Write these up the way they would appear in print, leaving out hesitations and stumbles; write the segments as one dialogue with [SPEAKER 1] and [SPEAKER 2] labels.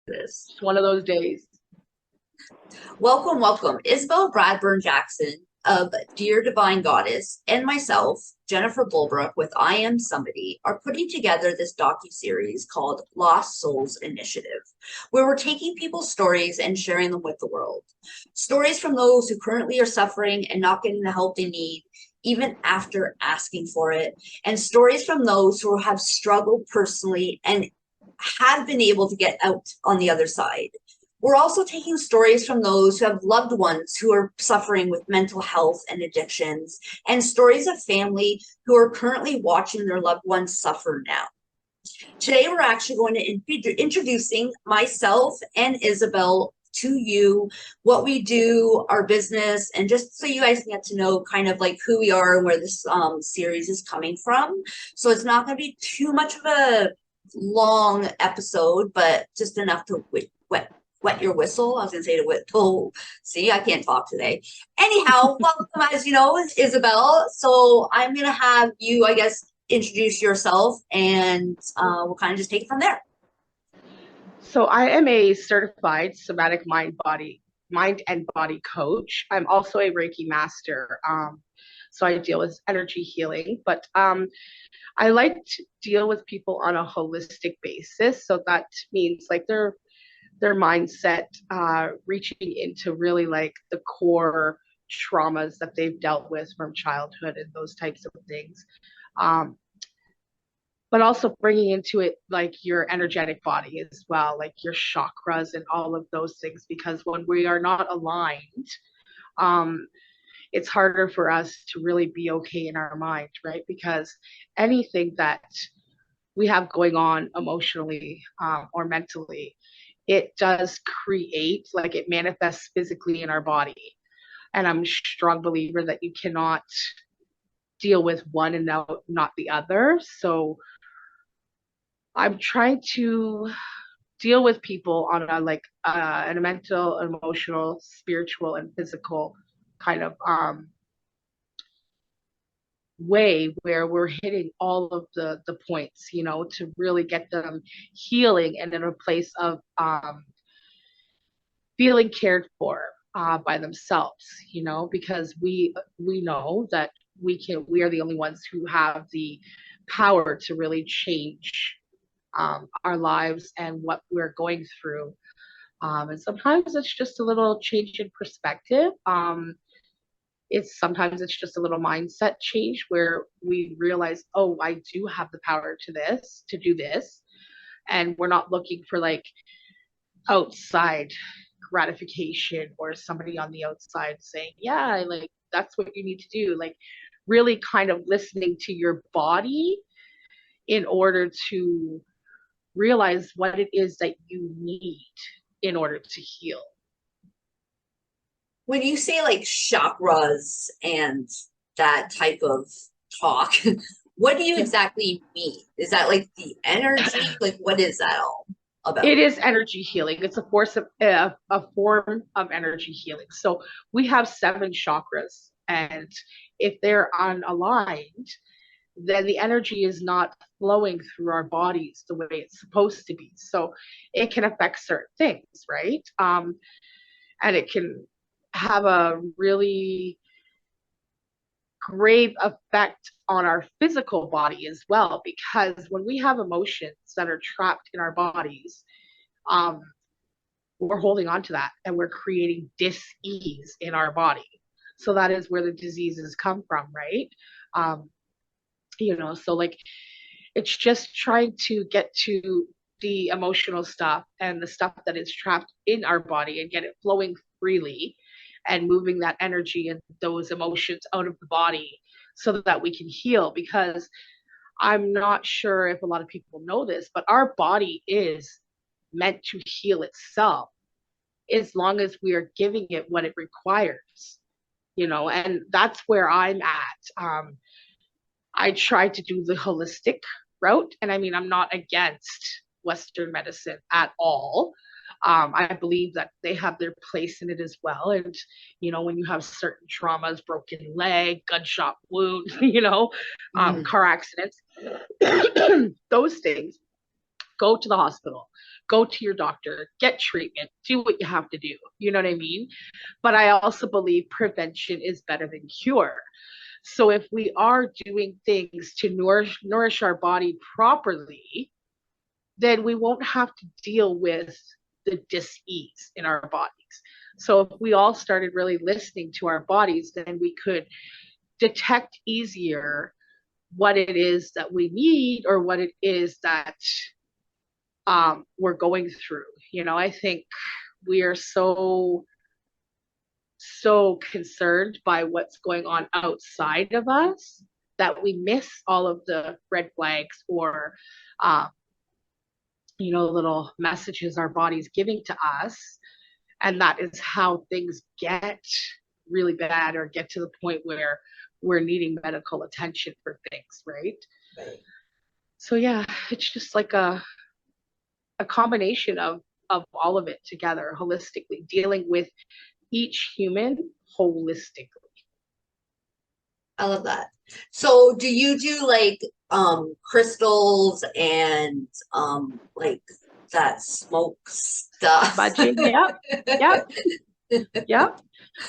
[SPEAKER 1] This.
[SPEAKER 2] It's one of those days.
[SPEAKER 1] Welcome, welcome. Isabel Bradburn Jackson of Dear Divine Goddess and myself, Jennifer Bulbrook with I Am Somebody, are putting together this docu-series called Lost Souls Initiative, where we're taking people's stories and sharing them with the world. Stories from those who currently are suffering and not getting the help they need, even after asking for it, and stories from those who have struggled personally and have been able to get out on the other side. We're also taking stories from those who have loved ones who are suffering with mental health and addictions, and stories of family who are currently watching their loved ones suffer now. Today, we're actually going to be introducing myself and Isabel to you, what we do, our business, and just so you guys get to know kind of like who we are and where this series is coming from. So it's not going to be too much of a long episode, but just enough to wet your whistle. I was gonna say to whistle. See, I can't talk today. Anyhow, welcome, as you know, Isabel. So I'm gonna have you, I guess, introduce yourself, and we'll kind of just take it from there.
[SPEAKER 2] So I am a certified somatic mind and body coach. I'm also a Reiki master. So I deal with energy healing, but I like to deal with people on a holistic basis. So that means like their mindset, reaching into really like the core traumas that they've dealt with from childhood and those types of things. Um, but also bringing into it like your energetic body as well, like your chakras and all of those things, because when we are not aligned, um, it's harder for us to really be okay in our mind, right? Because anything that we have going on emotionally, or mentally, it does create, like it manifests physically in our body. And I'm a strong believer that you cannot deal with one and not the other. So I'm trying to deal with people on a like a mental, emotional, spiritual, and physical kind of way where we're hitting all of the points, to really get them healing and in a place of feeling cared for by themselves, because we know that we are the only ones who have the power to really change our lives and what we're going through. And sometimes it's just a little change in perspective. Sometimes it's just a little mindset change where we realize, oh, I do have the power to do this, and we're not looking for like outside gratification or somebody on the outside saying, yeah, like that's what you need to do. Like really kind of listening to your body in order to realize what it is that you need in order to heal.
[SPEAKER 1] When you say like chakras and that type of talk, what do you
[SPEAKER 2] Yeah.
[SPEAKER 1] exactly mean? Is that like the energy? Like, what is that all
[SPEAKER 2] It
[SPEAKER 1] about?
[SPEAKER 2] is energy healing. It's a form of energy healing. So we have seven chakras, and if they're unaligned, then the energy is not flowing through our bodies the way it's supposed to be. So it can affect certain things, right? And it can have a really grave effect on our physical body as well, because when we have emotions that are trapped in our bodies, um, we're holding on to that and we're creating dis-ease in our body. So that is where the diseases come from, right? Um, so like it's just trying to get to the emotional stuff and the stuff that is trapped in our body and get it flowing freely and moving that energy and those emotions out of the body so that we can heal. Because I'm not sure if a lot of people know this, but our body is meant to heal itself as long as we are giving it what it requires, and that's where I'm at. I try to do the holistic route. And I mean, I'm not against Western medicine at all. I believe that they have their place in it as well. And, when you have certain traumas, broken leg, gunshot wound,
[SPEAKER 1] Mm-hmm.
[SPEAKER 2] car accidents, those things, go to the hospital, go to your doctor, get treatment, do what you have to do. You know what I mean? But I also believe prevention is better than cure. So if we are doing things to nourish our body properly, then we won't have to deal with the dis-ease in our bodies. So if we all started really listening to our bodies, then we could detect easier what it is that we need or what it is that we're going through. You know, I think we are so concerned by what's going on outside of us that we miss all of the red flags or um, little messages our body's giving to us. And that is how things get really bad or get to the point where we're needing medical attention for things, right?
[SPEAKER 1] Right.
[SPEAKER 2] So yeah, it's just like a combination of all of it together holistically, dealing with each human holistically.
[SPEAKER 1] I love that. So do you do like crystals and like that smoke stuff?
[SPEAKER 2] Smudging, yep, yep, yep.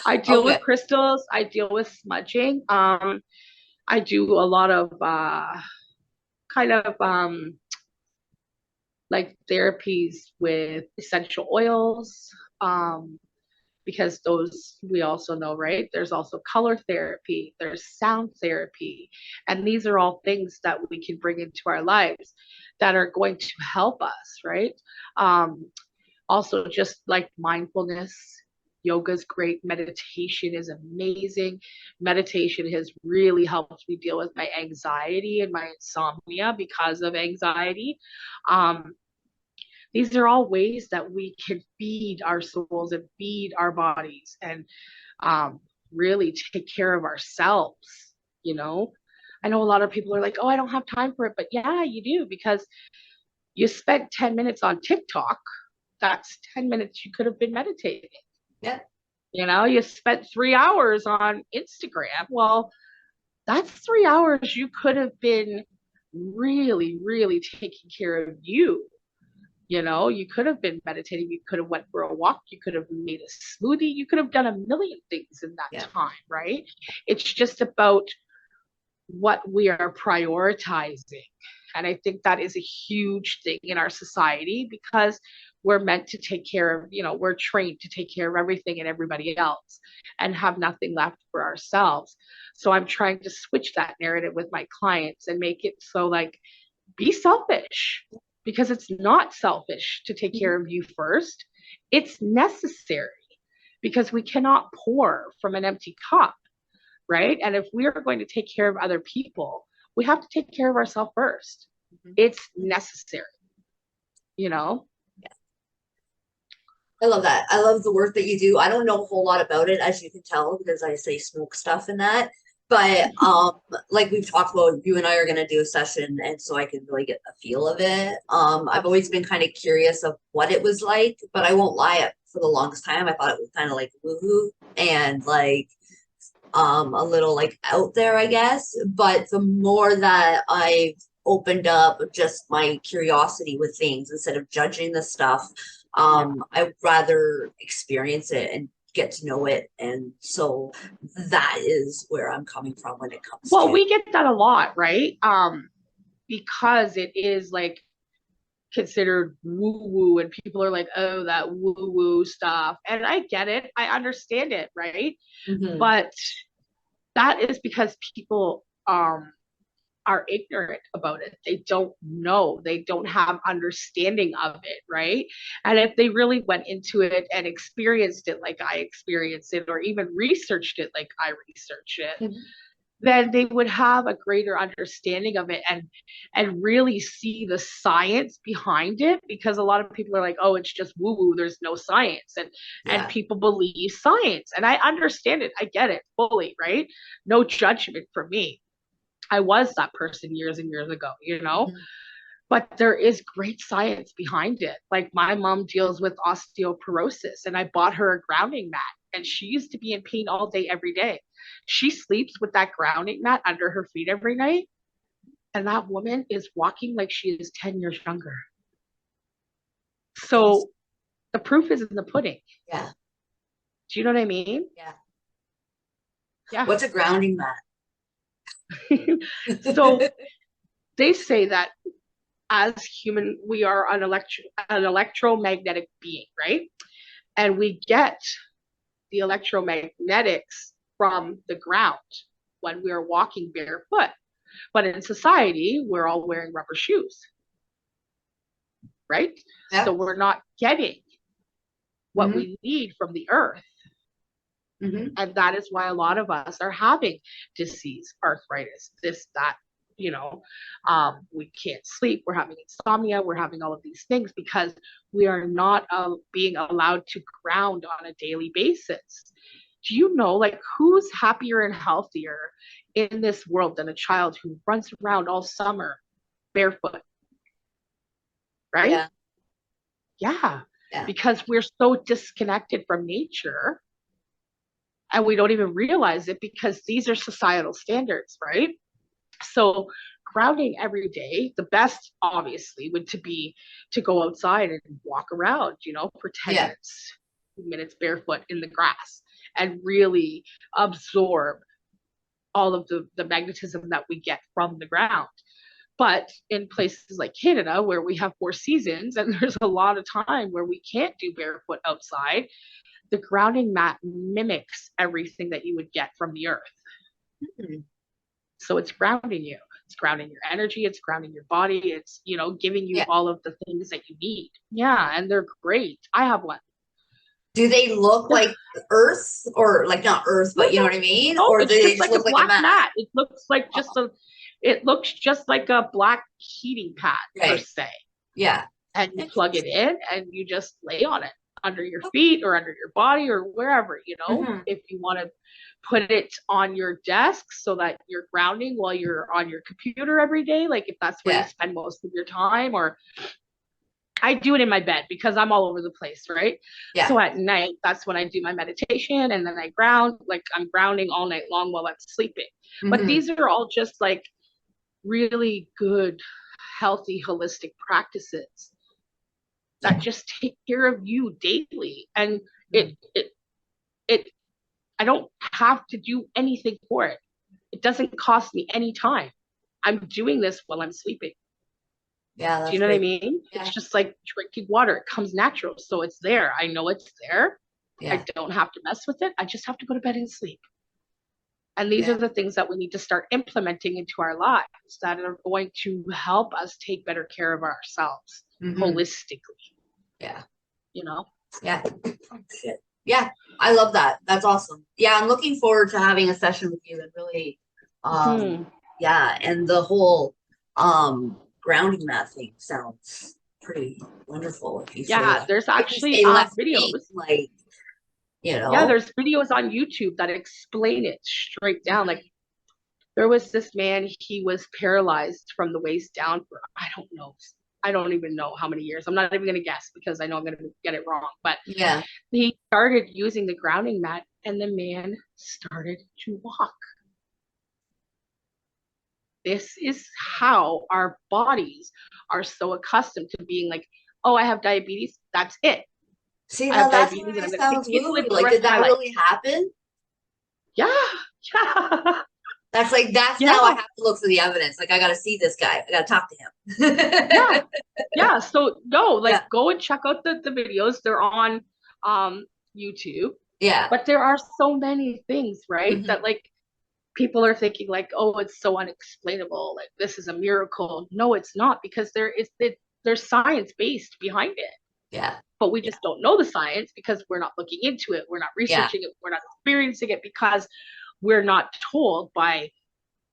[SPEAKER 2] I deal with
[SPEAKER 1] Okay.
[SPEAKER 2] crystals, I deal with smudging. I do a lot of kind of like therapies with essential oils. Because those we also know, right? There's also color therapy, there's sound therapy, and these are all things that we can bring into our lives that are going to help us, right? Also, just like mindfulness, yoga is great, meditation is amazing. Meditation has really helped me deal with my anxiety and my insomnia because of anxiety. Um, these are all ways that we can feed our souls and feed our bodies and really take care of ourselves. You know, I know a lot of people are like, oh, I don't have time for it. But yeah, you do, because you spent 10 minutes on TikTok. That's 10 minutes you could have been meditating.
[SPEAKER 1] Yeah.
[SPEAKER 2] You know, you spent 3 hours on Instagram. Well, that's 3 hours you could have been really, really taking care of you. You know, you could have been meditating, you could have went for a walk, you could have made a smoothie, you could have done a million things in that
[SPEAKER 1] Yeah.
[SPEAKER 2] time, right? It's just about what we are prioritizing. And I think that is a huge thing in our society because we're meant to take care of, we're trained to take care of everything and everybody else and have nothing left for ourselves. So I'm trying to switch that narrative with my clients and make it so, like, be selfish, because it's not selfish to take care of you first. It's necessary because we cannot pour from an empty cup, right? And if we are going to take care of other people, we have to take care of ourselves first.
[SPEAKER 1] Mm-hmm.
[SPEAKER 2] It's necessary, you know?
[SPEAKER 1] Yeah. I love that. I love the work that you do. I don't know a whole lot about it, as you can tell, because I say smoke stuff and that. But like we've talked about, you and I are gonna do a session, and so I can really get a feel of it. I've always been kind of curious of what it was like, but I won't lie, for the longest time I thought it was kind of like woohoo and like a little like out there, I guess. But the more that I've opened up just my curiosity with things instead of judging the stuff, I'd rather experience it and get to know it. And so that is where I'm coming from when it comes
[SPEAKER 2] Well,
[SPEAKER 1] to.
[SPEAKER 2] we get that a lot, right? Because it is like considered woo woo, and people are like, oh, that woo woo stuff. And I get it, I understand it, right?
[SPEAKER 1] Mhm.
[SPEAKER 2] But that is because people are ignorant about it. They don't know. They don't have understanding of it, right? And if they really went into it and experienced it like I experienced it, or even researched it like I researched it,
[SPEAKER 1] Mhm.
[SPEAKER 2] then they would have a greater understanding of it and really see the science behind it, because a lot of people are like, oh, it's just woo woo, there's no science, and
[SPEAKER 1] Yeah.
[SPEAKER 2] people believe science, and I understand it, I get it fully, right? No judgment from me. I was that person years and years ago,
[SPEAKER 1] Mhm.
[SPEAKER 2] but there is great science behind it. Like, my mom deals with osteoporosis, and I bought her a grounding mat, and she used to be in pain all day, every day. She sleeps with that grounding mat under her feet every night, and that woman is walking like she is 10 years younger. So the proof is in the pudding.
[SPEAKER 1] Yeah.
[SPEAKER 2] Do you know what I mean?
[SPEAKER 1] Yeah.
[SPEAKER 2] Yeah.
[SPEAKER 1] What's a grounding mat?
[SPEAKER 2] So they say that as human, we are an electromagnetic being, right? And we get the electromagnetics from the ground when we're walking barefoot. But in society, we're all wearing rubber shoes, right?
[SPEAKER 1] Yeah.
[SPEAKER 2] So we're not getting what
[SPEAKER 1] Mm-hmm.
[SPEAKER 2] we need from the earth.
[SPEAKER 1] Mm-hmm.
[SPEAKER 2] And that is why a lot of us are having disease, arthritis, this, that, we can't sleep, we're having insomnia, we're having all of these things because we are not being allowed to ground on a daily basis. Do you know, like, who's happier and healthier in this world than a child who runs around all summer barefoot, right?
[SPEAKER 1] Yeah.
[SPEAKER 2] Yeah,
[SPEAKER 1] Yeah.
[SPEAKER 2] because we're so disconnected from nature and we don't even realize it because these are societal standards, right? So grounding every day, the best obviously would to be to go outside and walk around, for 10
[SPEAKER 1] Yeah.
[SPEAKER 2] minutes barefoot in the grass and really absorb all of the magnetism that we get from the ground. But in places like Canada, where we have 4 seasons and there's a lot of time where we can't do barefoot outside, the grounding mat mimics everything that you would get from the earth.
[SPEAKER 1] Mm-hmm.
[SPEAKER 2] So it's grounding you. It's grounding your energy. It's grounding your body. It's, giving you all of the things that you need. Yeah. And they're great. I have one.
[SPEAKER 1] Do they look like Earth or like not Earth, but you know what I mean?
[SPEAKER 2] No,
[SPEAKER 1] Or do
[SPEAKER 2] it's
[SPEAKER 1] they
[SPEAKER 2] just
[SPEAKER 1] just
[SPEAKER 2] like a
[SPEAKER 1] look like a
[SPEAKER 2] black
[SPEAKER 1] mat?
[SPEAKER 2] mat. It looks just like a black heating pad per
[SPEAKER 1] Right.
[SPEAKER 2] se.
[SPEAKER 1] Yeah.
[SPEAKER 2] And you plug it in and you just lay on it under your feet or under your body or wherever,
[SPEAKER 1] Mm-hmm.
[SPEAKER 2] if you want to put it on your desk so that you're grounding while you're on your computer every day, like if that's where you spend most of your time. Or I do it in my bed because I'm all over the place, right?
[SPEAKER 1] Yeah.
[SPEAKER 2] So at night, that's when I do my meditation and then I ground, like I'm grounding all night long while I'm sleeping.
[SPEAKER 1] Mm-hmm.
[SPEAKER 2] But these are all just like really good, healthy, holistic practices that just take care of you daily. And it I don't have to do anything for it. It doesn't cost me any time. I'm doing this while I'm sleeping.
[SPEAKER 1] Yeah,
[SPEAKER 2] Do
[SPEAKER 1] that's
[SPEAKER 2] you know what I
[SPEAKER 1] great.
[SPEAKER 2] mean?
[SPEAKER 1] Yeah.
[SPEAKER 2] It's just like drinking water. It comes natural. So it's there. I know it's there.
[SPEAKER 1] Yeah.
[SPEAKER 2] I don't have to mess with it. I just have to go to bed and sleep. And these are the things that we need to start implementing into our lives that are going to help us take better care of ourselves holistically.
[SPEAKER 1] Yeah.
[SPEAKER 2] Yeah.
[SPEAKER 1] Oh, shit. Yeah. I love that. That's awesome. Yeah. I'm looking forward to having a session with you and really, yeah. And the whole, grounding mat thing sounds pretty wonderful. If you say
[SPEAKER 2] there's actually videos.
[SPEAKER 1] Like,
[SPEAKER 2] Yeah, there's videos on YouTube that explain it straight down. Like there was this man, he was paralyzed from the waist down for, I don't even know how many years. I'm not even going to guess because I know I'm going to get it wrong. But
[SPEAKER 1] yeah,
[SPEAKER 2] he started using the grounding mat and the man started to walk. This is how our bodies are so accustomed to being like, oh, I have diabetes. That's it.
[SPEAKER 1] see,
[SPEAKER 2] I
[SPEAKER 1] now
[SPEAKER 2] have
[SPEAKER 1] that's
[SPEAKER 2] diabetes
[SPEAKER 1] where
[SPEAKER 2] and I'm
[SPEAKER 1] it
[SPEAKER 2] going to
[SPEAKER 1] sounds
[SPEAKER 2] continue to live
[SPEAKER 1] woo.
[SPEAKER 2] the
[SPEAKER 1] Like,
[SPEAKER 2] rest
[SPEAKER 1] did
[SPEAKER 2] of my
[SPEAKER 1] that
[SPEAKER 2] life.
[SPEAKER 1] really happen?
[SPEAKER 2] Yeah. Yeah.
[SPEAKER 1] That's like, that's now I have to look for the evidence. Like, I got to see this guy. I got to talk to him.
[SPEAKER 2] Yeah. Yeah. So no, like go and check out the videos. They're on YouTube.
[SPEAKER 1] Yeah.
[SPEAKER 2] But there are so many things, right? That like people are thinking like, oh, it's so unexplainable. Like this is a miracle. No, it's not, because there's science based behind it.
[SPEAKER 1] Yeah.
[SPEAKER 2] But we just don't know the science because we're not looking into it. We're not researching it. We're not experiencing it because we're not told by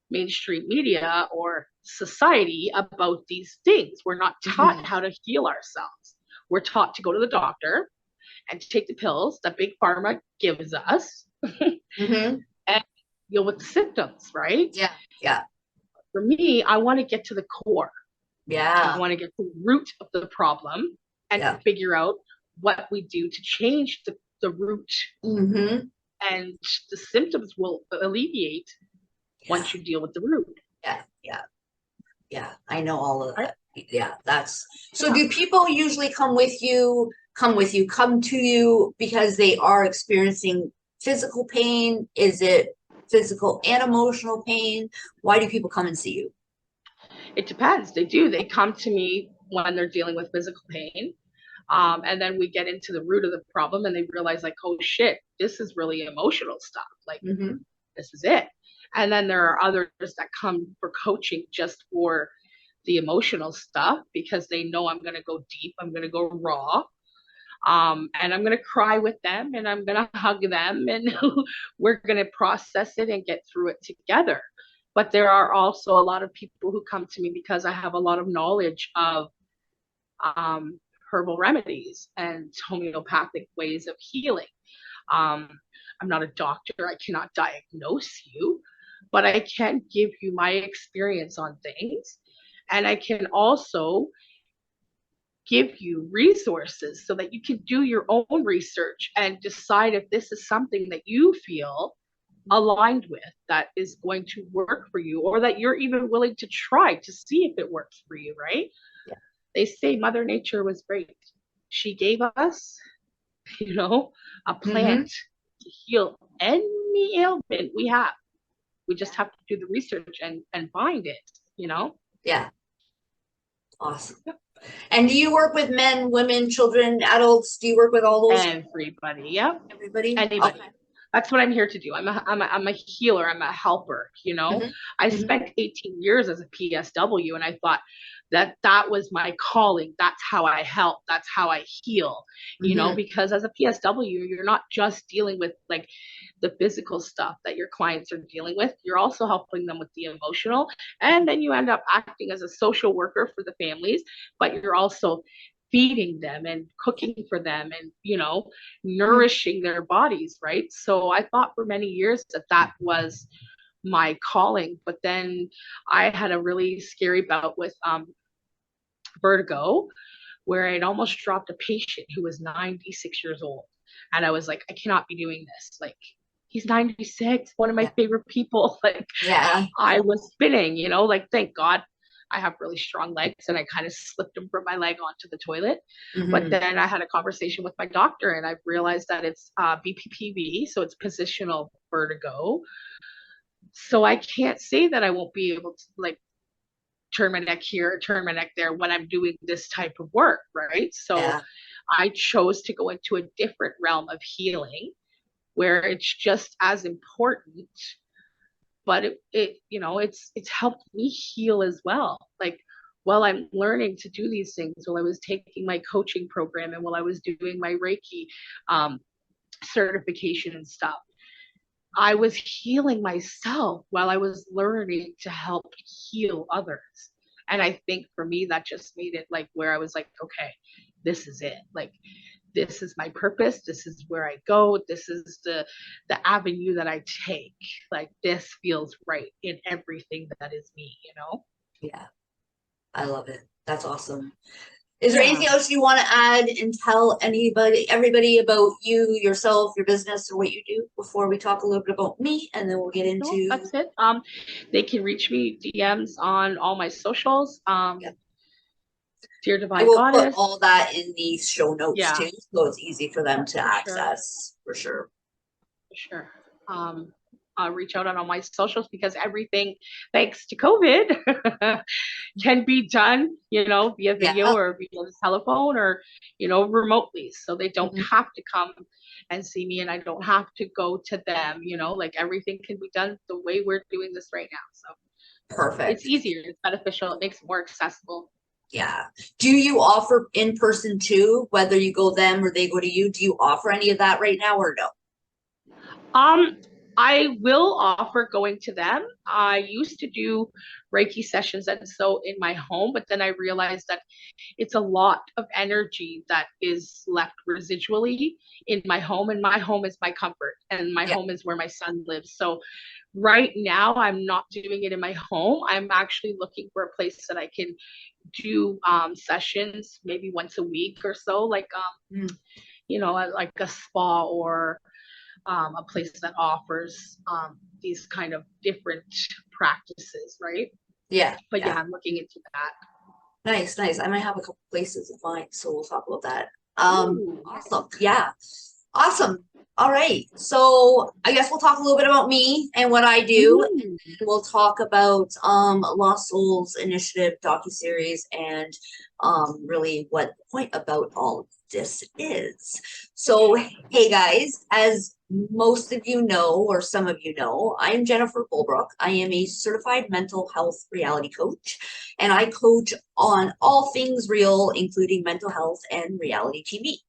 [SPEAKER 2] mainstream media or society about these things. We're not taught how to heal ourselves. We're taught to go to the doctor and take the pills that big pharma gives us and deal with the symptoms, right?
[SPEAKER 1] Yeah. Yeah.
[SPEAKER 2] For me, I want to get to the core.
[SPEAKER 1] Yeah.
[SPEAKER 2] I want to get to the root of the problem and figure out what we do to change the root. And the symptoms will alleviate once you deal with the root.
[SPEAKER 1] Yeah. Yeah. Yeah. I know all of that. Yeah, that's so
[SPEAKER 2] Yeah.
[SPEAKER 1] do people usually come to you because they are experiencing physical pain? Is it physical and emotional pain? Why do people come and see you?
[SPEAKER 2] It depends. They do. They come to me when they're dealing with physical pain. And then we get into the root of the problem and they realize, like, oh shit, this is really emotional stuff. Like,
[SPEAKER 1] Mm-hmm.
[SPEAKER 2] this is it. And then there are others that come for coaching just for the emotional stuff because they know I'm going to go deep, I'm going to go raw, and I'm going to cry with them and I'm going to hug them and we're going to process it and get through it together. But there are also a lot of people who come to me because I have a lot of knowledge of um, herbal remedies and homeopathic ways of healing. Um, I'm not a doctor, I cannot diagnose you, but I can give you my experience on things. And I can also give you resources so that you can do your own research and decide if this is something that you feel aligned with that is going to work for you or that you're even willing to try to see if it works for you, right?
[SPEAKER 1] Yeah.
[SPEAKER 2] They say Mother Nature was great. She gave us, you know, a plant
[SPEAKER 1] Mm-hmm.
[SPEAKER 2] to heal any ailment we have. We just have to do the research and find it, you know?
[SPEAKER 1] Yeah. Awesome. And do you work with men, women, children, adults? Do you work with all those
[SPEAKER 2] Everybody. Yep.
[SPEAKER 1] everybody? Okay.
[SPEAKER 2] Anybody. That's what I'm here to do. I'm a healer. I'm a helper. You know,
[SPEAKER 1] Mm-hmm.
[SPEAKER 2] I
[SPEAKER 1] Mm-hmm.
[SPEAKER 2] spent 18 years as a PSW, and I thought that was my calling. That's how I help. That's how I heal. You know,
[SPEAKER 1] Mm-hmm.
[SPEAKER 2] because as a PSW, you're not just dealing with like the physical stuff that your clients are dealing with. You're also helping them with the emotional, and then you end up acting as a social worker for the families. But you're also feeding them and cooking for them and nourishing their bodies, right? So I thought for many years that was my calling, but then I had a really scary bout with vertigo where I'd almost dropped a patient who was 96 years old. And I was like, I cannot be doing this. Like, he's 96, one of my
[SPEAKER 1] Yeah.
[SPEAKER 2] favorite people. Like,
[SPEAKER 1] Yeah.
[SPEAKER 2] I was spinning, like, thank God I have really strong legs and I kind of slipped him from my leg onto the toilet. But
[SPEAKER 1] Mm-hmm.
[SPEAKER 2] then I had a conversation with my doctor and I realized that it's BPPV, so it's positional vertigo. So I can't say that I won't be able to like turn my neck here, turn my neck there when I'm doing this type of work, right? So
[SPEAKER 1] Yeah.
[SPEAKER 2] I chose to go into a different realm of healing where it's just as important, but it's helped me heal as well. Like while I'm learning to do these things, while I was taking my coaching program and while I was doing my Reiki um, certification and stuff, I was healing myself while I was learning to help heal others. And I think for me, that just made it like where I was like, okay, this is it. Like, this is my purpose. This is where I go. This is the avenue that I take. Like, this feels right in everything that is me.
[SPEAKER 1] Yeah. I love it. That's awesome. Is there
[SPEAKER 2] Yeah.
[SPEAKER 1] anything else you want to add and tell everybody about you, yourself, your business, or what you do before we talk a little bit about me, and then we'll get
[SPEAKER 2] No,
[SPEAKER 1] into
[SPEAKER 2] that's it. They can reach me DMs on all my socials.
[SPEAKER 1] yeah.
[SPEAKER 2] Dear
[SPEAKER 1] I
[SPEAKER 2] Divine
[SPEAKER 1] will put
[SPEAKER 2] Goddess.
[SPEAKER 1] all that in the show notes
[SPEAKER 2] Yeah,
[SPEAKER 1] too, so it's easy for them
[SPEAKER 2] yeah,
[SPEAKER 1] to
[SPEAKER 2] for sure.
[SPEAKER 1] access for sure.
[SPEAKER 2] For sure. Um, I'll reach out on all my socials because everything, thanks to COVID, can be done, via video
[SPEAKER 1] Yeah.
[SPEAKER 2] or via the telephone or, remotely. So they don't
[SPEAKER 1] Mhm.
[SPEAKER 2] have to come and see me and I don't have to go to them, like everything can be done the way we're doing this right now. So it's
[SPEAKER 1] Perfect.
[SPEAKER 2] easier, it's beneficial, it makes it more accessible.
[SPEAKER 1] Yeah. Do you offer in person too, whether you go them or they go to you? Do you offer any of that right now or no?
[SPEAKER 2] Um, I will offer going to them. I used to do Reiki sessions and so in my home, but then I realized that it's a lot of energy that is left residually in my home, and my home is my comfort and my
[SPEAKER 1] Yeah.
[SPEAKER 2] home is where my son lives. So right now I'm not doing it in my home. I'm actually looking for a place that I can do sessions maybe once a week or so, like
[SPEAKER 1] Mm.
[SPEAKER 2] like a spa or a place that offers these kind of different practices, right?
[SPEAKER 1] Yeah.
[SPEAKER 2] But yeah,
[SPEAKER 1] Yeah.
[SPEAKER 2] I'm looking into that.
[SPEAKER 1] Nice, nice. I might have a couple places in mind, so we'll talk about that.
[SPEAKER 2] Ooh.
[SPEAKER 1] Awesome. Yeah. Awesome. All right. So I guess we'll talk a little bit about me and what I do, and
[SPEAKER 2] Mm.
[SPEAKER 1] then we'll talk about Lost Souls Initiative docuseries and really what the point about all of this is. So hey guys, as most of you know, or some of you know, I am Jennifer Bulbrook. I am a certified mental health reality coach, and I coach on all things real, including mental health and reality TV.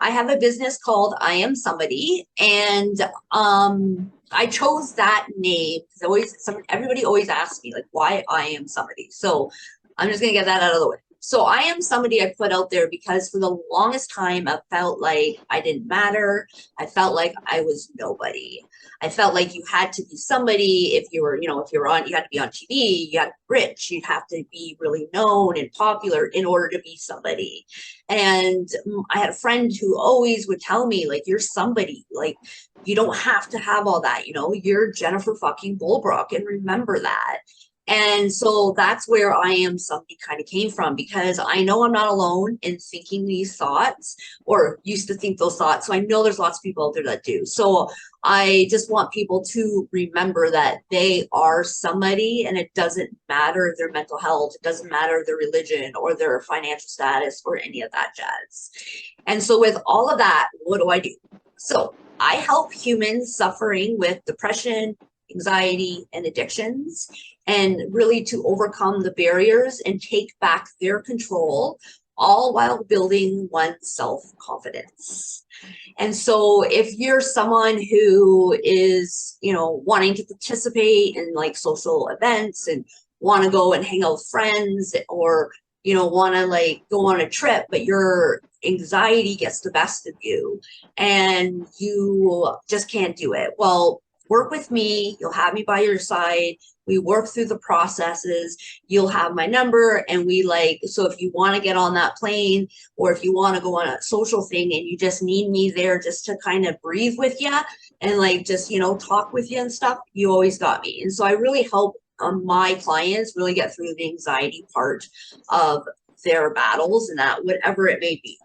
[SPEAKER 1] I have a business called I Am Somebody, and I chose that name because everybody always asks me like why I am somebody. So I'm just gonna get that out of the way. So I am somebody I put out there because for the longest time I felt like I didn't matter. I felt like I was nobody. I felt like you had to be somebody if you were, if you were on, you had to be on TV, you had to be rich, you'd have to be really known and popular in order to be somebody. And I had a friend who always would tell me, like, you're somebody, like, you don't have to have all that, you're Jennifer fucking Bulbrook, and remember that. And so that's where I am somebody kind of came from, because I know I'm not alone in thinking these thoughts or used to think those thoughts. So I know there's lots of people out there that do. So I just want people to remember that they are somebody, and it doesn't matter their mental health, it doesn't matter their religion or their financial status or any of that jazz. And so with all of that, what do? So I help humans suffering with depression, anxiety, and addictions, and really to overcome the barriers and take back their control, all while building one's self-confidence. And so if you're someone who is, wanting to participate in like social events and want to go and hang out with friends, or, want to like go on a trip, but your anxiety gets the best of you and you just can't do it. Well, work with me. You'll have me by your side. We work through the processes. You'll have my number, and so if you want to get on that plane, or if you want to go on a social thing and you just need me there just to kind of breathe with you and like just, talk with you and stuff, you always got me. And so I really help my clients really get through the anxiety part of their battles, and that whatever it may be.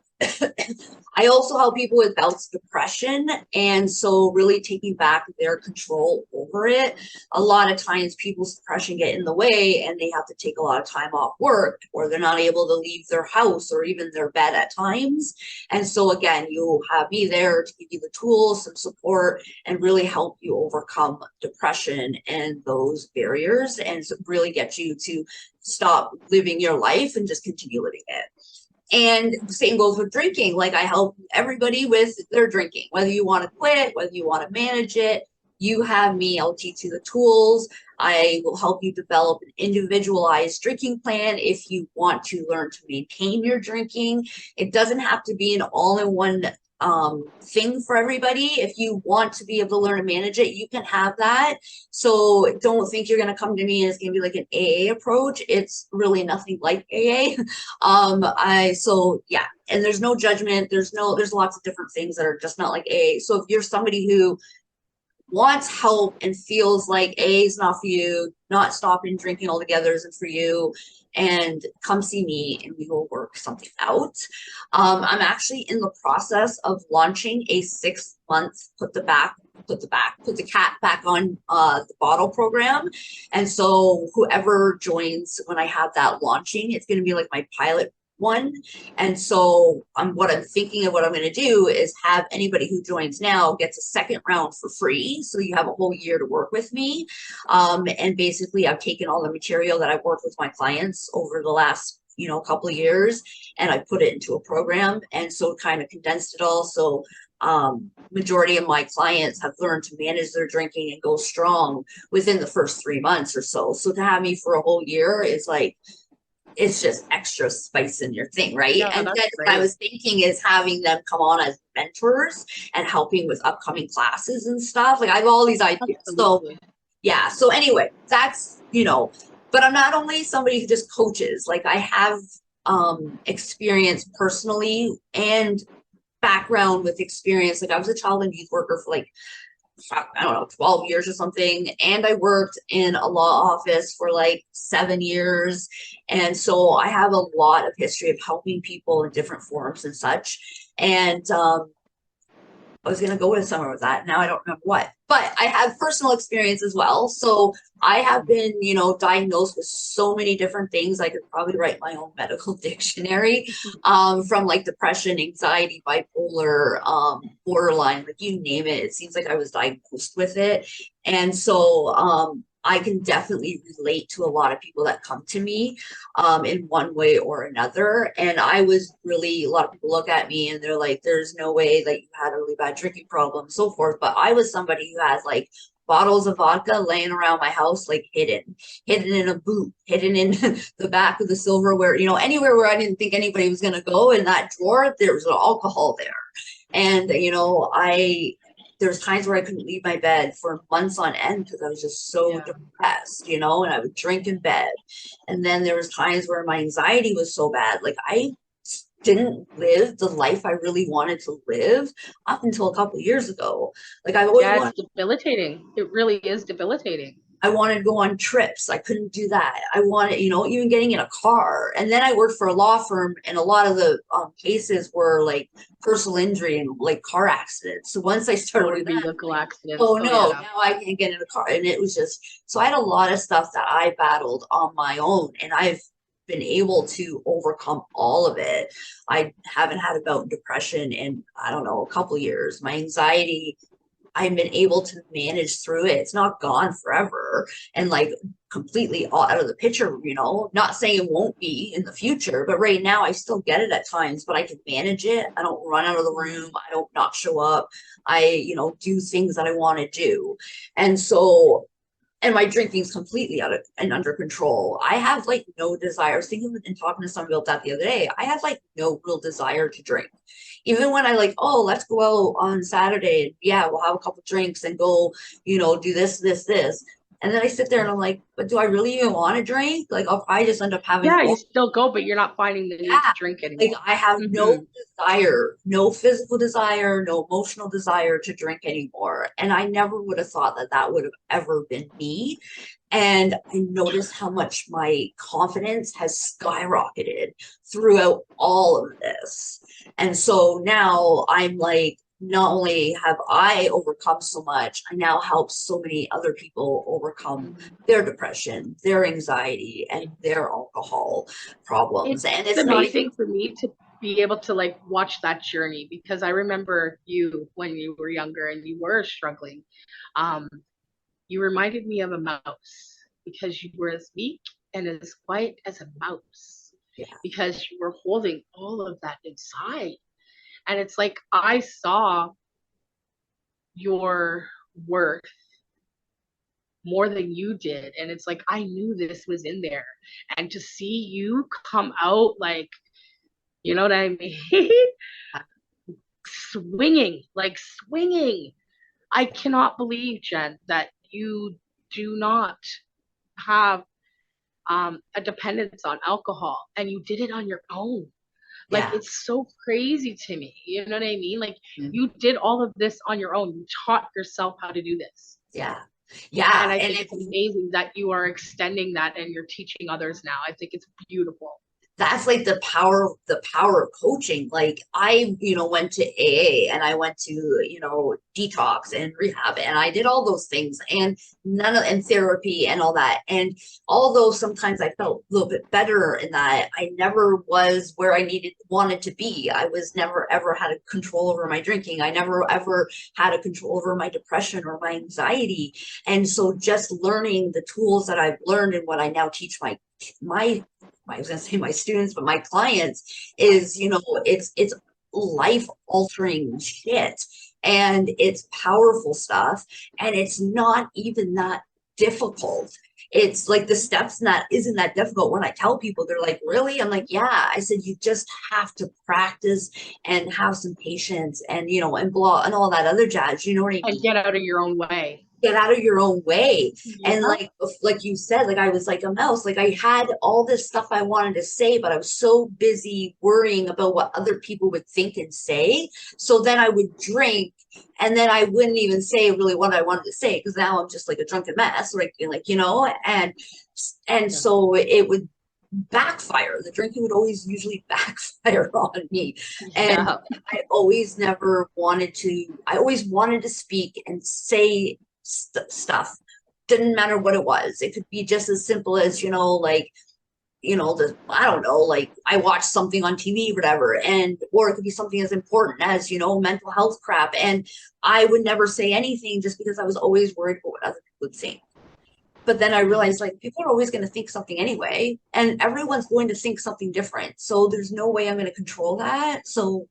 [SPEAKER 1] I also help people with bouts of depression, and so really taking back their control over it. A lot of times people's depression get in the way and they have to take a lot of time off work, or they're not able to leave their house or even their bed at times. And so again, you'll have me there to give you the tools, some support, and really help you overcome depression and those barriers, and so really get you to stop living your life and just continue living it. And the same goes with drinking. Like I help everybody with their drinking, whether you want to quit, whether you want to manage it, you have me. I'll teach you the tools. I will help you develop an individualized drinking plan if you want to learn to maintain your drinking. It doesn't have to be an all-in-one thing for everybody. If you want to be able to learn to manage it, you can have that. So don't think you're going to come to me and it's going to be like an AA approach. It's really nothing like AA. Yeah, and there's no judgment. There's lots of different things that are just not like AA. So if you're somebody who wants help and feels like AA is not for you, not stopping drinking altogether isn't for you, and come see me and we will work something out. I'm actually in the process of launching a 6-month put the cat back on the bottle program. And so whoever joins when I have that launching, it's going to be like my pilot one. And so what I'm thinking of what I'm going to do is have anybody who joins now gets a second round for free. So you have a whole year to work with me. And basically I've taken all the material that I've worked with my clients over the last couple of years, and I put it into a program, and so kind of condensed it all. So majority of my clients have learned to manage their drinking and go strong within the first 3 months or so. So to have me for a whole year is like, it's just extra spice in your thing, right?
[SPEAKER 2] Yeah,
[SPEAKER 1] And
[SPEAKER 2] that's
[SPEAKER 1] then what I
[SPEAKER 2] great.
[SPEAKER 1] was thinking is having them come on as mentors and helping with upcoming classes and stuff. Like I have all these ideas. So
[SPEAKER 2] Absolutely.
[SPEAKER 1] yeah. So anyway, that's, but I'm not only somebody who just coaches. Like I have experience personally and background with experience. Like I was a child and youth worker for like I don't know, 12 years or something. And I worked in a law office for like 7 years. And so I have a lot of history of helping people in different forms and such. And I was gonna go with somewhere with that. Now I don't remember what, but I have personal experience as well. So I have been, diagnosed with so many different things. I could probably write my own medical dictionary, from like depression, anxiety, bipolar, borderline, like you name it. It seems like I was diagnosed with it, and so I can definitely relate to a lot of people that come to me in one way or another. And I was really, a lot of people look at me and they're like, there's no way that you had a really bad drinking problem, so forth. But I was somebody who has like bottles of vodka laying around my house, like hidden in a boot, hidden in the back of the silverware, anywhere where I didn't think anybody was going to go. In that drawer, there was alcohol there. And, there's times where I couldn't leave my bed for months on end because I was just so depressed, and I would drink in bed. And then there was times where my anxiety was so bad, like I didn't live the life I really wanted to live up until a couple of years ago. Like I've always
[SPEAKER 2] wanted, it's debilitating. It really is debilitating.
[SPEAKER 1] I wanted to go on trips. I couldn't do that. I wanted, even getting in a car. And then I worked for a law firm, and a lot of the cases were like personal injury and like car accidents. So once I started
[SPEAKER 2] vehicle accidents.
[SPEAKER 1] oh no, now I can't get in a car. And it was just, so I had a lot of stuff that I battled on my own, and I've been able to overcome all of it. I haven't had a bout of depression in, I don't know, a couple years. My anxiety, I've been able to manage through it. It's not gone forever and like completely out of the picture, not saying it won't be in the future, but right now I still get it at times, but I can manage it. I don't run out of the room. I don't not show up. I, do things that I want to do. And so, and my drinking's completely out of and under control. I have like no desire. I was thinking and talking to somebody about that the other day. I have like no real desire to drink. Even when I like, oh, let's go out on Saturday and yeah, we'll have a couple drinks and go, do this. And then I sit there and I'm like, but do I really even want to drink? Like I'll probably just end up having
[SPEAKER 2] you still go, but you're not finding the need to drink anymore.
[SPEAKER 1] Like I have no desire, no physical desire, no emotional desire to drink anymore. And I never would have thought that that would have ever been me. And I noticed how much my confidence has skyrocketed throughout all of this. And so now I'm like, not only have I overcome so much, I now help so many other people overcome their depression, their anxiety, and their alcohol problems. And it's
[SPEAKER 2] amazing for me to be able to like watch that journey, because I remember you when you were younger and you were struggling. You reminded me of a mouse, because you were as meek and as quiet as a mouse, because you were holding all of that inside. And it's like I saw your worth more than you did. And it's like I knew this was in there. And to see you come out like, you know what I mean? swinging. I cannot believe, Jen, that you do not have a dependence on alcohol, and you did it on your own. Like, it's so crazy to me. You know what I mean? Like, you did all of this on your own. You taught yourself how to do this.
[SPEAKER 1] Yeah.
[SPEAKER 2] And I think it's amazing that you are extending that and you're teaching others now. I think it's beautiful.
[SPEAKER 1] That's like the power of coaching. Like I, went to AA and I went to, detox and rehab, and I did all those things, and and therapy and all that. And although sometimes I felt a little bit better in that, I never was where I wanted to be. I was never ever had a control over my drinking. I never ever had a control over my depression or my anxiety. And so just learning the tools that I've learned and what I now teach I was going to say my students, but my clients is, it's life altering shit, and it's powerful stuff. And it's not even that difficult. It's like the steps isn't that difficult. When I tell people, they're like, really? I'm like, yeah. I said, you just have to practice and have some patience and, and blah and all that other jazz. You know what I mean?
[SPEAKER 2] And get out of your own way.
[SPEAKER 1] get out of your own way. And
[SPEAKER 2] Yeah.
[SPEAKER 1] like you said, like I was like a mouse. Like I had all this stuff I wanted to say, but I was so busy worrying about what other people would think and say. So then I would drink, and then I wouldn't even say really what I wanted to say, because now I'm just like a drunken mess, like and
[SPEAKER 2] Yeah.
[SPEAKER 1] so it would backfire. The drinking would always usually backfire on me. And
[SPEAKER 2] Yeah.
[SPEAKER 1] I always wanted to speak and say stuff. Didn't matter what it was. It could be just as simple as, I don't know, like I watched something on TV, whatever, or it could be something as important as, mental health crap. And I would never say anything just because I was always worried about what other people would think. But then I realized like people are always going to think something anyway, and everyone's going to think something different. So there's no way I'm going to control that. So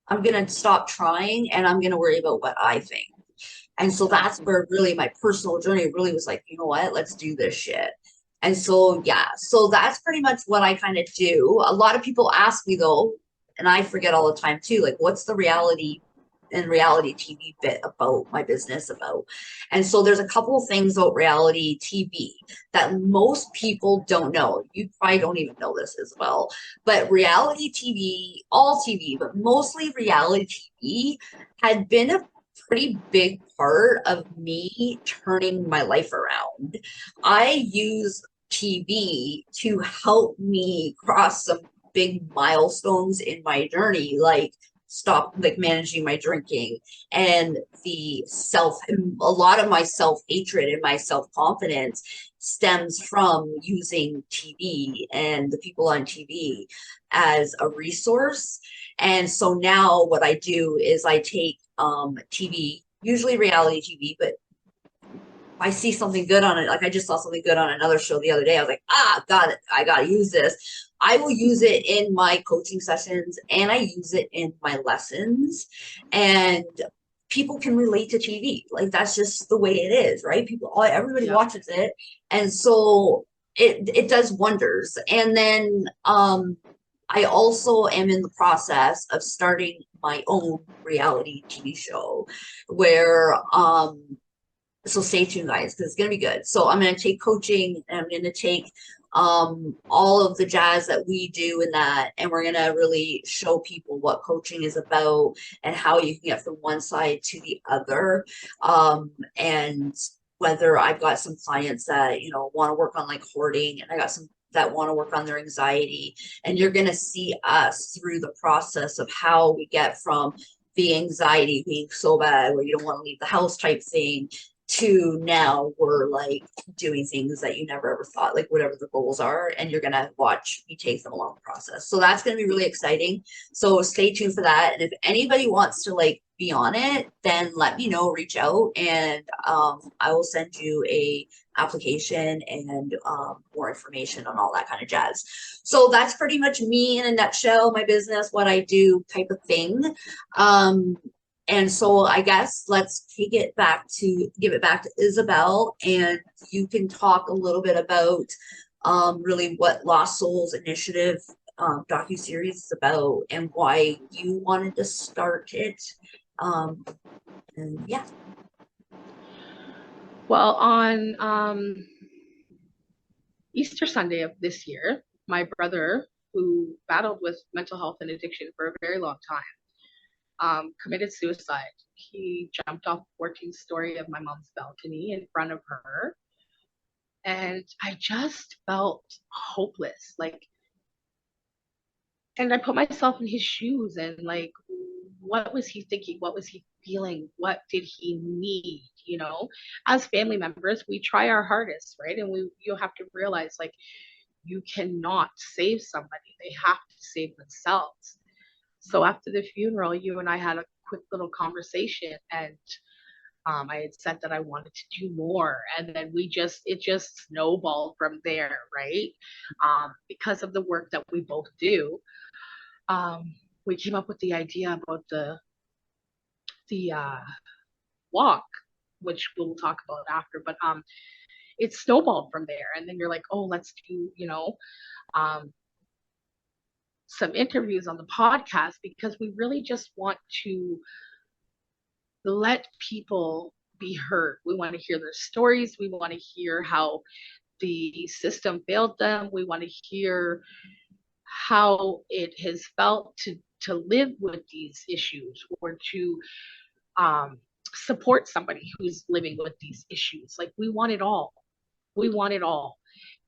[SPEAKER 1] I'm going to stop trying and I'm going to worry about what I think. And so that's
[SPEAKER 2] Exactly.
[SPEAKER 1] where really my personal journey really was like, you know what, let's do this shit. And so, yeah, so that's pretty much what I kind of do. A lot of people ask me though, and I forget all the time too, like, what's the reality TV bit about my business about? And so there's a couple of things about reality TV that most people don't know. You probably don't even know this as well. But reality TV, all TV, but mostly reality TV had been a pretty big part of me turning my life around. I use TV to help me cross some big milestones in my journey, like stop like managing my drinking and a lot of my self-hatred and my self-confidence stems from using TV and the people on TV as a resource. And so now what I do is I take TV, usually reality TV, but I see something good on it. Like I just saw something good on another show the other day. I was like, got it. I got to use this. I will use it in my coaching sessions and I use it in my lessons. And people can relate to TV. Like that's just the way it is, right? Everybody
[SPEAKER 2] Yeah.
[SPEAKER 1] watches it. And so it does wonders. And then I also am in the process of starting my own reality TV show where so stay tuned guys because it's going to be good. So I'm going to take coaching and I'm going to take all of the jazz that we do in that, and we're going to really show people what coaching is about and how you can get from one side to the other. And whether I've got some clients that want to work on like hoarding, and I got some that want to work on their anxiety, and you're going to see us through the process of how we get from the anxiety being so bad where you don't want to leave the house type thing to now we're like doing things that you never ever thought, like whatever the goals are, and you're gonna watch me take them along the process. So that's gonna be really exciting. So stay tuned for that. And if anybody wants to like be on it, then let me know, reach out, and I will send you a application and more information on all that kind of jazz. So that's pretty much me in a nutshell, my business, what I do type of thing. Um, and so I guess let's give it back to Isabel, and you can talk a little bit about really what Lost Souls Initiative docuseries is about and why you wanted to start it. And yeah.
[SPEAKER 2] Well, on Easter Sunday of this year, my brother, who battled with mental health and addiction for a very long time, committed suicide. He jumped off the 14th story of my mom's balcony in front of her. And I just felt hopeless. Like, and I put myself in his shoes and like, what was he thinking? What was he feeling? What did he need? As family members, we try our hardest, right? And you have to realize like you cannot save somebody. They have to save themselves. So after the funeral, you and I had a quick little conversation, and I had said that I wanted to do more, and then it just snowballed from there, right? Because of the work that we both do, we came up with the idea about the walk, which we'll talk about after. But it snowballed from there, and then you're like, oh, let's do um, some interviews on the podcast because we really just want to let people be heard. We want to hear their stories. We want to hear how the system failed them. We want to hear how it has felt to live with these issues, or to um, support somebody who's living with these issues. Like, we want it all. We want it all,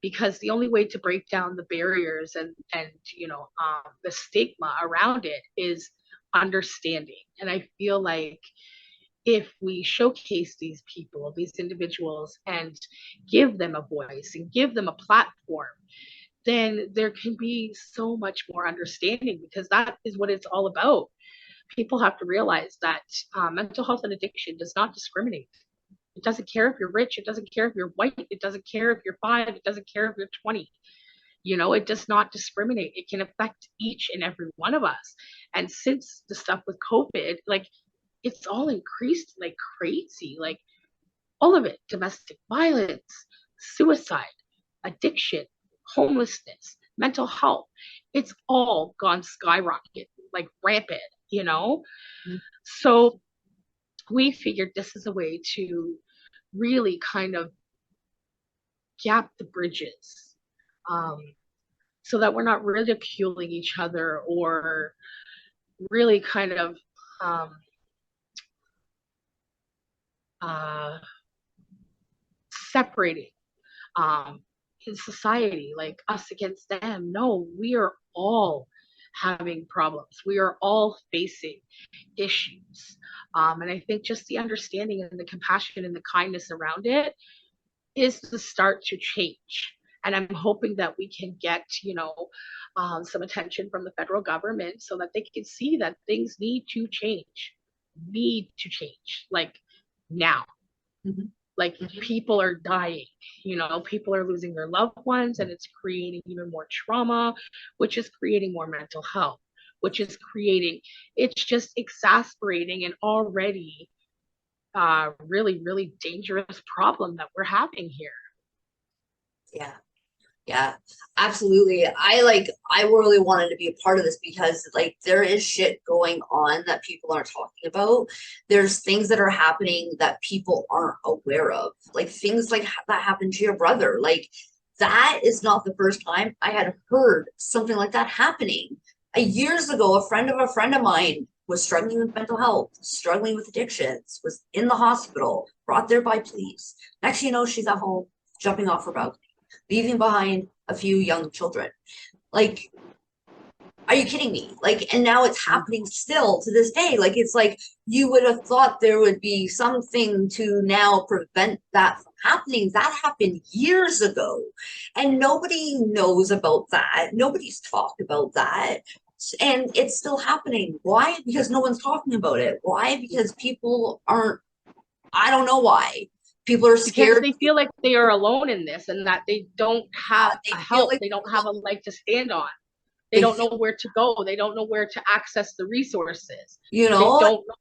[SPEAKER 2] because the only way to break down the barriers and the stigma around it is understanding. And I feel like if we showcase these people, these individuals, and give them a voice and give them a platform, then there can be so much more understanding, because that is what it's all about. People have to realize that mental health and addiction does not discriminate. It doesn't care if you're rich. It doesn't care if you're white. It doesn't care if you're 5. It doesn't care if you're 20. It does not discriminate. It can affect each and every one of us. And since the stuff with COVID, like, it's all increased like crazy. Like, all of it: domestic violence, suicide, addiction, homelessness, mental health. It's all gone skyrocket, like rampant.
[SPEAKER 1] Mhm.
[SPEAKER 2] So we figured this is a way to really kind of gap the bridges, um, so that we're not ridiculing each other, or really kind of um, uh, separating um, in society, like us against them. No, we are all having problems. We are all facing issues. And I think just the understanding and the compassion and the kindness around it is the start to change. And I'm hoping that we can get, some attention from the federal government, so that they can see that things need to change, like, now.
[SPEAKER 1] Mhm.
[SPEAKER 2] Like, people are dying, people are losing their loved ones, and it's creating even more trauma, which is creating more mental health, which is creating, it's just exasperating an already really, really dangerous problem that we're having here.
[SPEAKER 1] Yeah. Yeah, absolutely. I really wanted to be a part of this because like there is shit going on that people aren't talking about. There's things that are happening that people aren't aware of. Like things like that happened to your brother. Like that is not the first time I had heard something like that happening. Years ago, a friend of mine was struggling with mental health, struggling with addictions, was in the hospital, brought there by police. Next thing you know, she's at home jumping off her balcony, leaving behind a few young children. Like, are you kidding me? Like, and now it's happening still to this day. Like, it's like you would have thought there would be something to now prevent that from happening. That happened years ago, and nobody knows about that. Nobody's talked about that. And it's still happening. Why? Because no one's talking about it. Why? Because people aren't, I don't know why. People are
[SPEAKER 2] Because
[SPEAKER 1] scared.
[SPEAKER 2] they feel like they are alone in this, and that they don't have
[SPEAKER 1] They
[SPEAKER 2] a
[SPEAKER 1] feel
[SPEAKER 2] help.
[SPEAKER 1] like
[SPEAKER 2] They don't have a leg to stand on. They
[SPEAKER 1] they
[SPEAKER 2] don't
[SPEAKER 1] feel,
[SPEAKER 2] know where to go. They don't know where to access the resources.
[SPEAKER 1] you
[SPEAKER 2] They
[SPEAKER 1] know,
[SPEAKER 2] don't know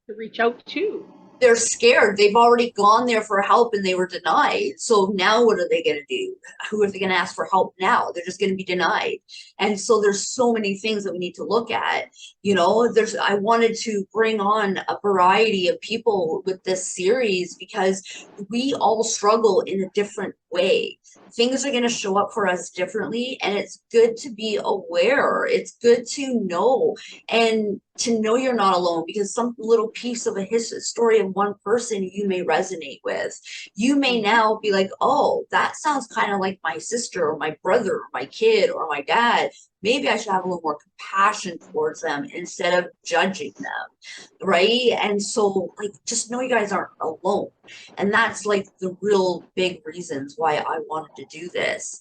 [SPEAKER 2] who to reach out to.
[SPEAKER 1] they're scared. They've already gone there for help and they were denied. So now what are they going to do? Who are they going to ask for help now? They're just going to be denied. And so there's so many things that we need to look at. I wanted to bring on a variety of people with this series because we all struggle in a different way. Things are going to show up for us differently, and it's good to be aware. It's good to know, and to know you're not alone, because some little piece of a story of one person you may resonate with. You may now be like, oh, that sounds kind of like my sister or my brother or my kid or my dad. Maybe I should have a little more compassion towards them instead of judging them. Right. And so, like, just know you guys aren't alone. And that's like the real big reasons why I wanted to do this.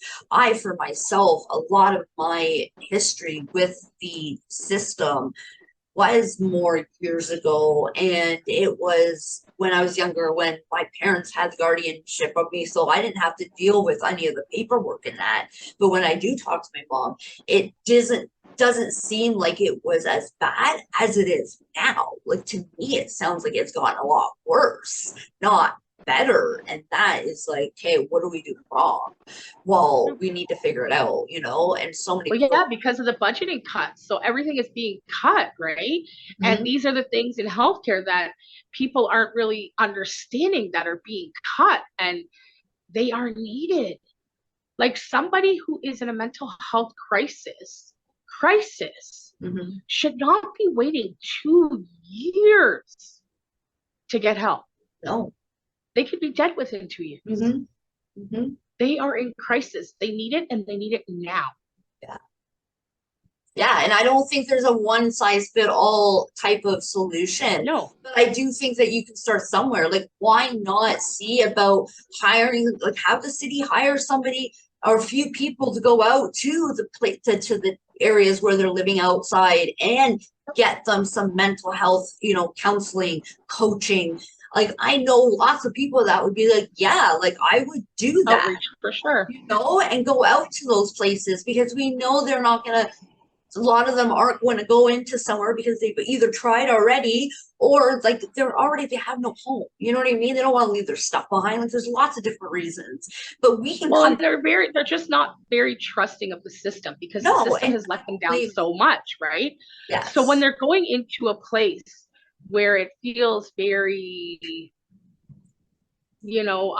[SPEAKER 1] For myself, a lot of my history with the system was more years ago, and it was when I was younger, when my parents had the guardianship of me, so I didn't have to deal with any of the paperwork in that. But when I do talk to my mom, it doesn't seem like it was as bad as it is now. Like, to me, it sounds like it's gotten a lot worse, not better. And that is like, hey, what do we do wrong? Well, we need to figure it out, you know? And so many
[SPEAKER 2] Well,
[SPEAKER 1] people.
[SPEAKER 2] yeah, because of the budgeting cuts. So everything is being cut, right? And
[SPEAKER 1] Mhm.
[SPEAKER 2] these are the things in healthcare that people aren't really understanding that are being cut, and they are needed. Like somebody who is in a mental health crisis
[SPEAKER 1] Mhm.
[SPEAKER 2] should not be waiting 2 years to get help.
[SPEAKER 1] No.
[SPEAKER 2] They could be dead within 2 years.
[SPEAKER 1] Mhm. Mhm.
[SPEAKER 2] They are in crisis. They need it and they need it now.
[SPEAKER 1] Yeah. Yeah, and I don't think there's a one size fit all type of solution.
[SPEAKER 2] No.
[SPEAKER 1] But I do think that you can start somewhere. Like, why not see about hiring, like have the city hire somebody or a few people to go out to the place to the areas where they're living outside and get them some mental health, you know, counseling, coaching. Like I know lots of people that would be like, yeah, like I would do that,
[SPEAKER 2] Outreach for sure.
[SPEAKER 1] you know, and go out to those places because we know they're not gonna, a lot of them aren't going to go into somewhere because they've either tried already or like they have no home. You know what I mean? They don't want to leave their stuff behind. Like there's lots of different reasons, but we can
[SPEAKER 2] Well,
[SPEAKER 1] come.
[SPEAKER 2] and they're just not very trusting of the system because the
[SPEAKER 1] No,
[SPEAKER 2] system
[SPEAKER 1] and
[SPEAKER 2] has let
[SPEAKER 1] I
[SPEAKER 2] them
[SPEAKER 1] don't
[SPEAKER 2] down
[SPEAKER 1] blame.
[SPEAKER 2] so much, right? So when
[SPEAKER 1] Yes.
[SPEAKER 2] they're going into a place where it feels very, you know,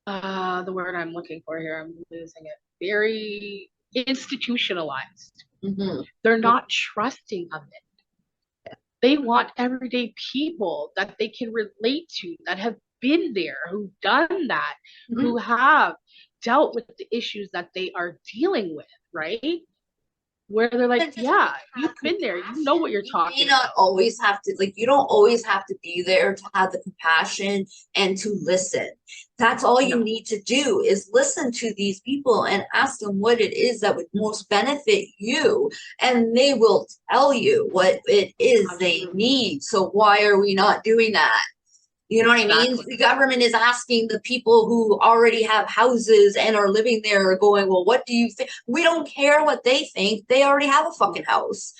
[SPEAKER 2] the word I'm looking for here, I'm losing it. Very institutionalized.
[SPEAKER 1] Mm-hmm.
[SPEAKER 2] They're not trusting of it. They want everyday people that they can relate to, that have been there, who've done that,
[SPEAKER 1] Mm-hmm.
[SPEAKER 2] who have dealt with the issues that they are dealing with, right? Where they're like,
[SPEAKER 1] And just
[SPEAKER 2] yeah,
[SPEAKER 1] like have
[SPEAKER 2] you've been there, you know
[SPEAKER 1] compassion.
[SPEAKER 2] what you're
[SPEAKER 1] You may
[SPEAKER 2] talking
[SPEAKER 1] not
[SPEAKER 2] about.
[SPEAKER 1] always have to, like, you don't always have to be there to have the compassion and to listen. That's all you
[SPEAKER 2] No,
[SPEAKER 1] need to do is listen to these people and ask them what it is that would most benefit you. And they will tell you what it is they
[SPEAKER 2] absolutely.
[SPEAKER 1] need. So why are we not doing that? You know what I mean?
[SPEAKER 2] Exactly.
[SPEAKER 1] The government is asking the people who already have houses and are living there, going, well, what do you think? We don't care what they think. They already have a fucking house.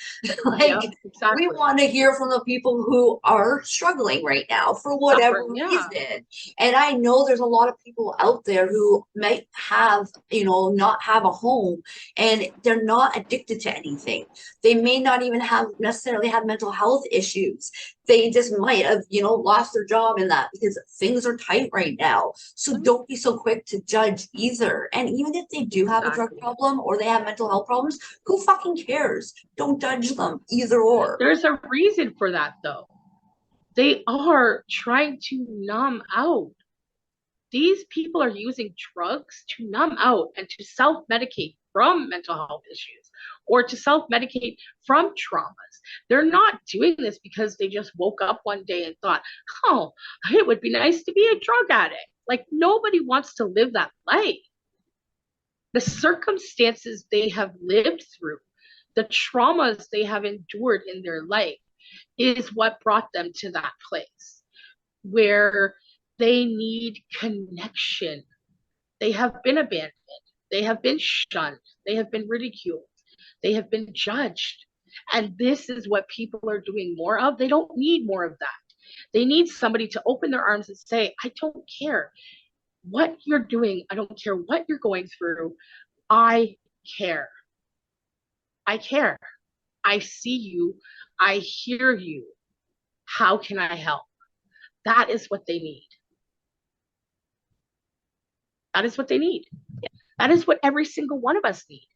[SPEAKER 1] Like,
[SPEAKER 2] Yep,
[SPEAKER 1] we
[SPEAKER 2] exactly.
[SPEAKER 1] want to hear from the people who are struggling right now for whatever
[SPEAKER 2] Suffering, yeah.
[SPEAKER 1] reason. And I know there's a lot of people out there who might have, you know, not have a home and they're not addicted to anything. They may not even have necessarily have mental health issues. They just might have, you know, lost their job in that because things are tight right now. So don't be so quick to judge either. And even if they do have a drug
[SPEAKER 2] Exactly.
[SPEAKER 1] problem or they have mental health problems, who fucking cares? Don't judge them either or.
[SPEAKER 2] There's a reason for that, though. They are trying to numb out. These people are using drugs to numb out and to self medicate from mental health issues or to self medicate from traumas. They're not doing this because they just woke up one day and thought, oh, it would be nice to be a drug addict. Like, nobody wants to live that life. The circumstances they have lived through, the traumas they have endured in their life is what brought them to that place where they need connection. They have been abandoned. They have been shunned. They have been ridiculed. They have been judged. And this is what people are doing more of. They don't need more of that. They need somebody to open their arms and say, I don't care what you're doing. I don't care what you're going through. I care. I care. I see you. I hear you. How can I help? That is what they need. That is what they need. That is what every single one of us need.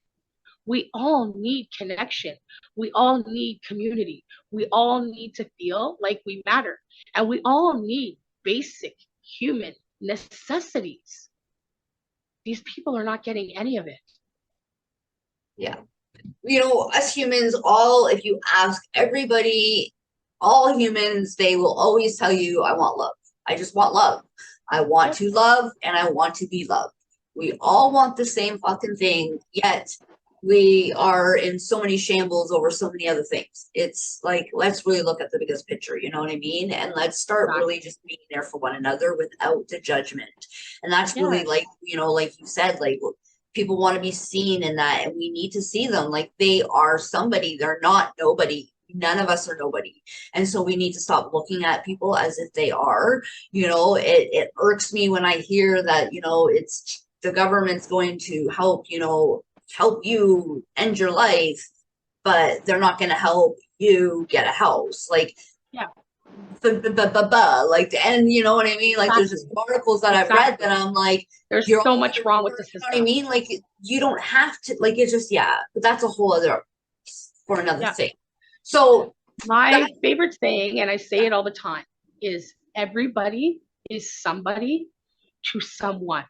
[SPEAKER 2] We all need connection. We all need community. We all need to feel like we matter. And we all need basic human necessities. These people are not getting any of it.
[SPEAKER 1] Yeah. You know, us humans, all, if you ask everybody, all humans, they will always tell you, I want love. I just want love. I want
[SPEAKER 2] Yep.
[SPEAKER 1] to love and I want to be loved. We all want the same fucking thing, yet we are in so many shambles over so many other things. It's like, let's really look at the biggest picture, you know what I mean? And let's start really
[SPEAKER 2] Exactly.
[SPEAKER 1] just being there for one another without the judgment. And that's really like,
[SPEAKER 2] Yes.
[SPEAKER 1] you know, like you said, like people want to be seen in that and we need to see them like they are somebody, they're not nobody. none of us are nobody. And so we need to stop looking at people as if they are. It irks me when I hear that, it's the government's going to help, help you end your life, but they're not going to help you get a house. Like,
[SPEAKER 2] Yeah.
[SPEAKER 1] Like, and you know what I mean? Like, there's just articles that I've read that I'm like,
[SPEAKER 2] there's
[SPEAKER 1] you're
[SPEAKER 2] so
[SPEAKER 1] all
[SPEAKER 2] much wrong with the system.
[SPEAKER 1] You know what I mean? Like, you don't have to, like, it's just, yeah, but that's a whole other, for another thing. So
[SPEAKER 2] my favorite saying, and I say it all the time, is everybody is somebody to someone.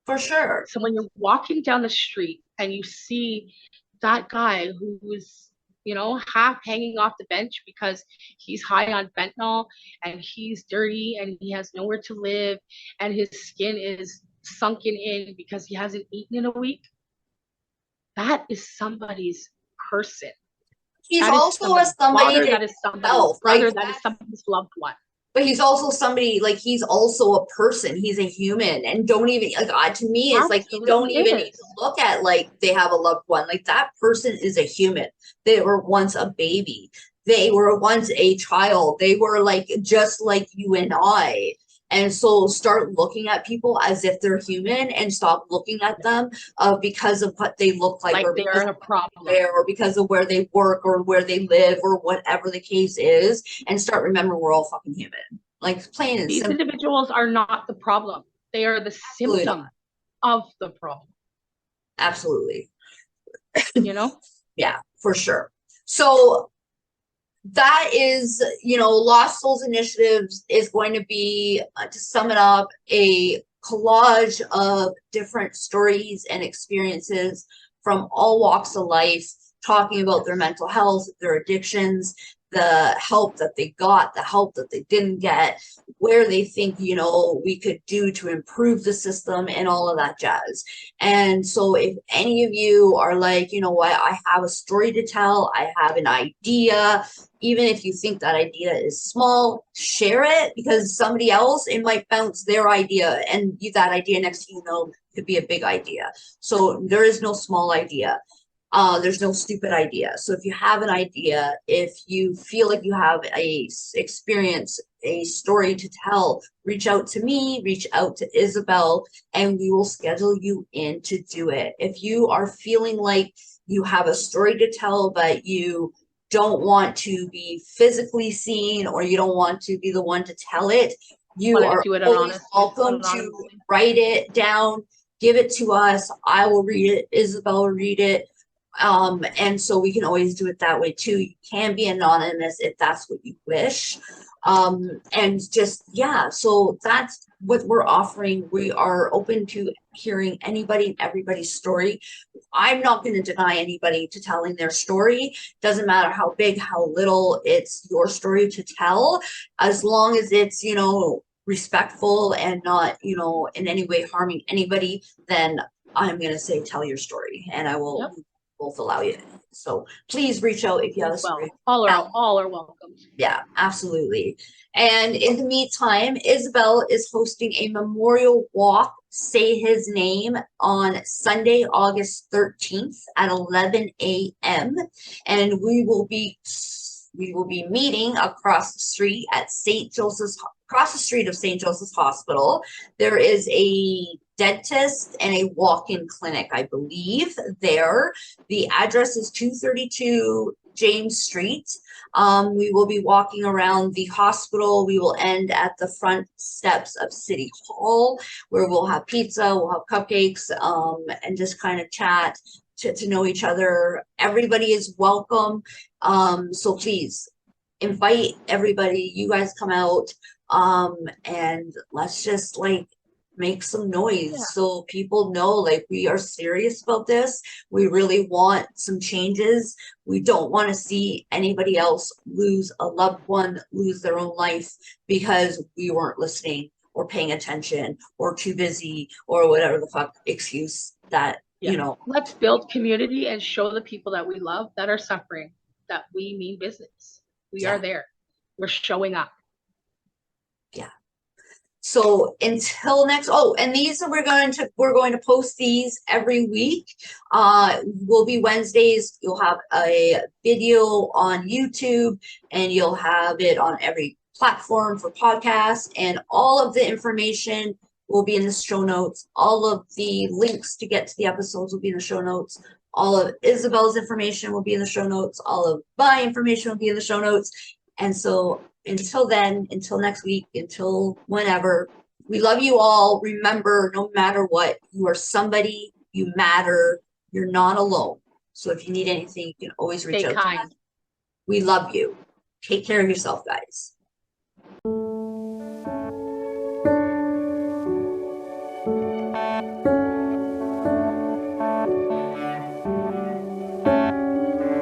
[SPEAKER 1] For sure.
[SPEAKER 2] So when you're walking down the street and you see that guy who's, half hanging off the bench because he's high on fentanyl and he's dirty and he has nowhere to live and his skin is sunken in because he hasn't eaten in a week, that is somebody's person.
[SPEAKER 1] He's
[SPEAKER 2] that
[SPEAKER 1] also a somebody
[SPEAKER 2] father, that is somebody's brother, that is somebody's loved one.
[SPEAKER 1] But he's also somebody, like, he's also a person. He's a human. And don't even, like, to me, it's like, you don't even need to look at, like, they have a loved one. Like, that person is a human. They were once a baby. They were once a child. They were, like, just like you and I. And so start looking at people as if they're human and stop looking at them because of what they look like or
[SPEAKER 2] they're a problem,
[SPEAKER 1] or because of where they work or where they live or whatever the case is, and start remembering we're all fucking human. Like, plain and simple.
[SPEAKER 2] These individuals are not the problem. They are the symptom of the problem.
[SPEAKER 1] Absolutely.
[SPEAKER 2] Yeah,
[SPEAKER 1] for sure. So that is, Lost Souls Initiatives is going to be, to sum it up, a collage of different stories and experiences from all walks of life, talking about their mental health, their addictions, the help that they got, the help that they didn't get, where they think, we could do to improve the system and all of that jazz. And so if any of you are like, you know what, I have a story to tell, I have an idea, even if you think that idea is small, share it, because somebody else, it might bounce their idea, and that idea next to could be a big idea. So there is no small idea. There's no stupid idea. So if you have an idea, if you feel like you have a experience, a story to tell, reach out to me, reach out to Isabel, and we will schedule you in to do it. If you are feeling like you have a story to tell, but you don't want to be physically seen, or you don't want to be the one to tell it, you are always welcome to write it down, give it to us. I will read it. Isabel will read it. And so we can always do it that way too. You can be anonymous if that's what you wish. And just, yeah, so that's what we're offering. We are open to hearing anybody and everybody's story. I'm not going to deny anybody to telling their story. Doesn't matter how big, how little, it's your story to tell, as long as it's, respectful and not, in any way harming anybody. Then I'm going to say, tell your story, and I will both allow you. So please reach out if you have a story.
[SPEAKER 2] All are welcome.
[SPEAKER 1] Yeah, absolutely. And in the meantime, Isabel is hosting a memorial walk, Say His Name, on Sunday, August 13th at 11 a.m. And we will be meeting across the street at across the street of St. Joseph's Hospital. There is a dentist and a walk-in clinic, I believe, there. The address is 232 James Street. We will be walking around the hospital. We will end at the front steps of City Hall, where we'll have pizza, we'll have cupcakes, and just kind of chat to know each other. Everybody is welcome. So please invite everybody. You guys come out, and let's just make some noise so people know we are serious about this. We really want some changes. We don't want to see anybody else lose a loved one, lose their own life because we weren't listening or paying attention or too busy or whatever the fuck excuse that,
[SPEAKER 2] Let's build community and show the people that we love that are suffering that we mean business. We are there. We're showing up.
[SPEAKER 1] Yeah. So until next, oh, and these we're going to post these every week. Will be Wednesdays. You'll have a video on YouTube, and you'll have it on every platform for podcasts, and all of the information will be in the show notes. All of the links to get to the episodes will be in the show notes. All of Isabel's information will be in the show notes. All of my information will be in the show notes. And so until then, until next week, until whenever, we love you all. Remember, no matter what, you are somebody, you matter, you're not alone. So if you need anything, you can always reach
[SPEAKER 2] Stay
[SPEAKER 1] out to
[SPEAKER 2] kind.
[SPEAKER 1] us. We love you. Take care of yourself, guys.